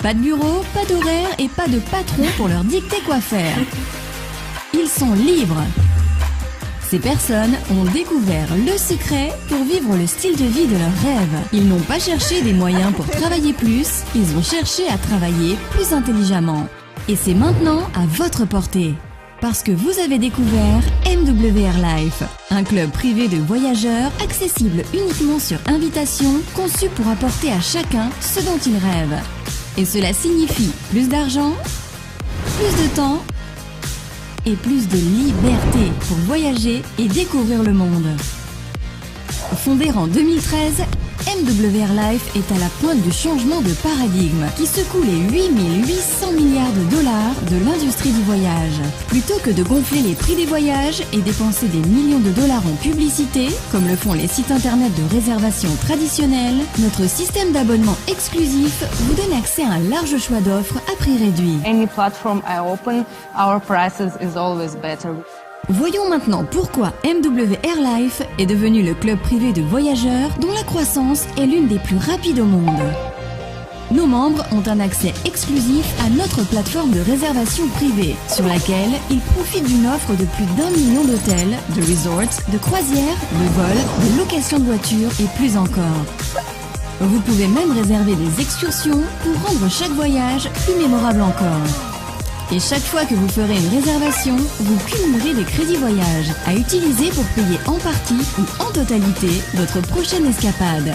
Pas de bureau, pas d'horaire et pas de patron pour leur dicter quoi faire. Ils sont libres. Ces personnes ont découvert le secret pour vivre le style de vie de leurs rêves. Ils n'ont pas cherché des moyens pour travailler plus, ils ont cherché à travailler plus intelligemment. Et c'est maintenant à votre portée. Parce que vous avez découvert MWR Life, un club privé de voyageurs accessible uniquement sur invitation, conçu pour apporter à chacun ce dont il rêve. Et cela signifie plus d'argent, plus de temps et plus de liberté pour voyager et découvrir le monde. Fondé en 2013, MWR Life est à la pointe du changement de paradigme qui secoue les 8800 milliards de dollars de l'industrie du voyage. Plutôt que de gonfler les prix des voyages et dépenser des millions de dollars en publicité, comme le font les sites internet de réservation traditionnels, notre système d'abonnement exclusif vous donne accès à un large choix d'offres à prix réduit. Any platform I open, our prices is always better. Voyons maintenant pourquoi MWR Life est devenu le club privé de voyageurs dont la croissance est l'une des plus rapides au monde. Nos membres ont un accès exclusif à notre plateforme de réservation privée, sur laquelle ils profitent d'une offre de plus d'1 million d'hôtels, de resorts, de croisières, de vols, de location de voitures et plus encore. Vous pouvez même réserver des excursions pour rendre chaque voyage plus mémorable encore. Et chaque fois que vous ferez une réservation, vous cumulerez des crédits voyage à utiliser pour payer en partie ou en totalité votre prochaine escapade.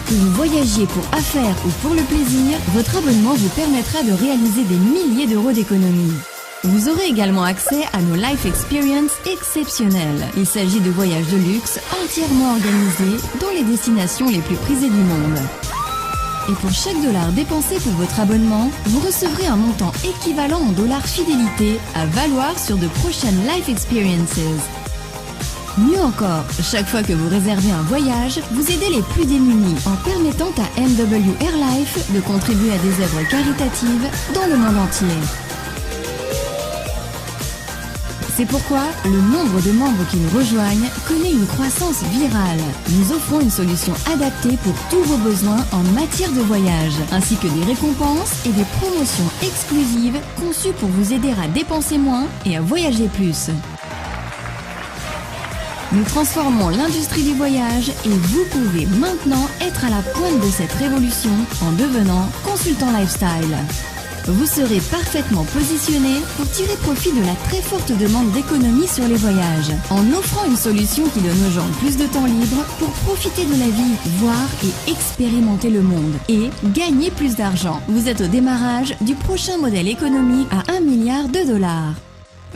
Que vous voyagiez pour affaires ou pour le plaisir, votre abonnement vous permettra de réaliser des milliers d'euros d'économies. Vous aurez également accès à nos Life Experience exceptionnels. Il s'agit de voyages de luxe entièrement organisés dans les destinations les plus prisées du monde. Et pour chaque dollar dépensé pour votre abonnement, vous recevrez un montant équivalent en dollars fidélité à valoir sur de prochaines Life Experiences. Mieux encore, chaque fois que vous réservez un voyage, vous aidez les plus démunis en permettant à MWR Life de contribuer à des œuvres caritatives dans le monde entier. C'est pourquoi le nombre de membres qui nous rejoignent connaît une croissance virale. Nous offrons une solution adaptée pour tous vos besoins en matière de voyage, ainsi que des récompenses et des promotions exclusives conçues pour vous aider à dépenser moins et à voyager plus. Nous transformons l'industrie du voyage et vous pouvez maintenant être à la pointe de cette révolution en devenant consultant lifestyle. Vous serez parfaitement positionné pour tirer profit de la très forte demande d'économie sur les voyages, en offrant une solution qui donne aux gens plus de temps libre pour profiter de la vie, voir et expérimenter le monde, et gagner plus d'argent. Vous êtes au démarrage du prochain modèle économique à 1 milliard de dollars.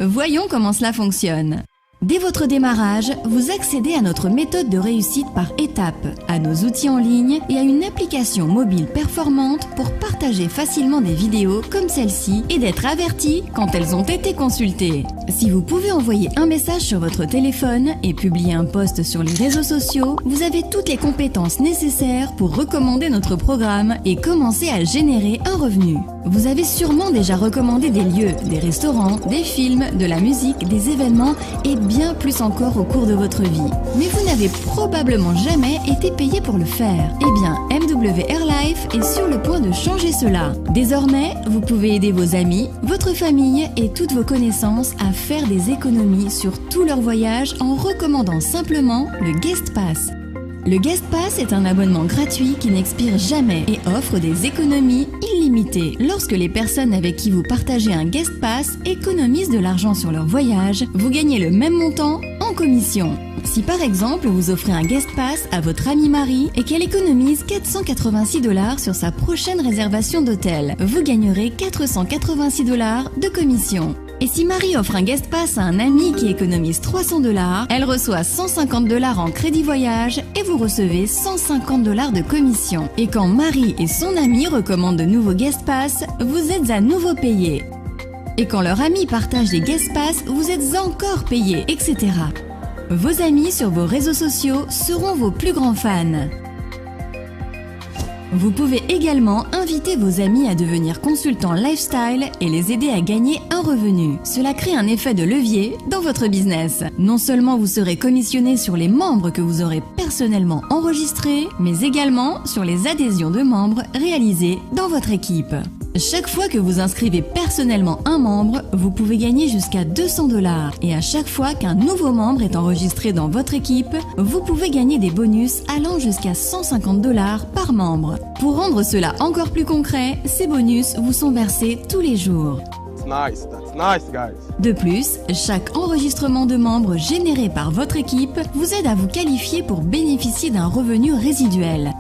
Voyons comment cela fonctionne. Dès votre démarrage, vous accédez à notre méthode de réussite par étapes, à nos outils en ligne et à une application mobile performante pour partager facilement des vidéos comme celle-ci et d'être averti quand elles ont été consultées. Si vous pouvez envoyer un message sur votre téléphone et publier un post sur les réseaux sociaux, vous avez toutes les compétences nécessaires pour recommander notre programme et commencer à générer un revenu. Vous avez sûrement déjà recommandé des lieux, des restaurants, des films, de la musique, des événements et bien plus encore au cours de votre vie. Mais vous n'avez probablement jamais été payé pour le faire. Eh bien, MWR Life est sur le point de changer cela. Désormais, vous pouvez aider vos amis, votre famille et toutes vos connaissances à faire des économies sur tous leurs voyages en recommandant simplement le Guest Pass. Le Guest Pass est un abonnement gratuit qui n'expire jamais et offre des économies illimitées. Lorsque les personnes avec qui vous partagez un Guest Pass économisent de l'argent sur leur voyage, vous gagnez le même montant en commission. Si par exemple vous offrez un Guest Pass à votre amie Marie et qu'elle économise 486 $ sur sa prochaine réservation d'hôtel, vous gagnerez 486 $ de commission. Et si Marie offre un Guest Pass à un ami qui économise 300 $, elle reçoit 150 $ en crédit voyage et vous recevez 150 $ de commission. Et quand Marie et son ami recommandent de nouveaux Guest Pass, vous êtes à nouveau payé. Et quand leur ami partage des Guest Pass, vous êtes encore payé, etc. Vos amis sur vos réseaux sociaux seront vos plus grands fans. Vous pouvez également inviter vos amis à devenir consultants lifestyle et les aider à gagner un revenu. Cela crée un effet de levier dans votre business. Non seulement vous serez commissionné sur les membres que vous aurez personnellement enregistrés, mais également sur les adhésions de membres réalisées dans votre équipe. Chaque fois que vous inscrivez personnellement un membre, vous pouvez gagner jusqu'à 200 $. Et à chaque fois qu'un nouveau membre est enregistré dans votre équipe, vous pouvez gagner des bonus allant jusqu'à 150 $ par membre. Pour rendre cela encore plus concret, ces bonus vous sont versés tous les jours. That's nice, guys. De plus, chaque enregistrement de membres généré par votre équipe vous aide à vous qualifier pour bénéficier d'un revenu résiduel.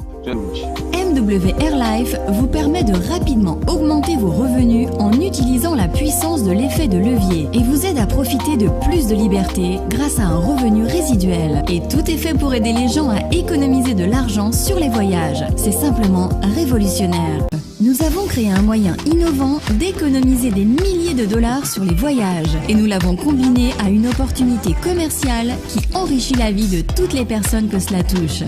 MWR Life vous permet de rapidement augmenter vos revenus en utilisant la puissance de l'effet de levier et vous aide à profiter de plus de liberté grâce à un revenu résiduel. Et tout est fait pour aider les gens à économiser de l'argent sur les voyages. C'est simplement révolutionnaire. Nous avons créé un moyen innovant d'économiser des milliers de dollars sur les voyages et nous l'avons combiné à une opportunité commerciale qui enrichit la vie de toutes les personnes que cela touche.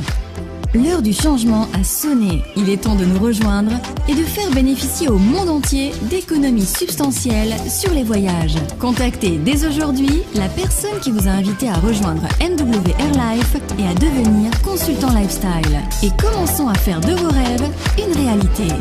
L'heure du changement a sonné. Il est temps de nous rejoindre et de faire bénéficier au monde entier d'économies substantielles sur les voyages. Contactez dès aujourd'hui la personne qui vous a invité à rejoindre MWR Life et à devenir consultant lifestyle. Et commençons à faire de vos rêves une réalité.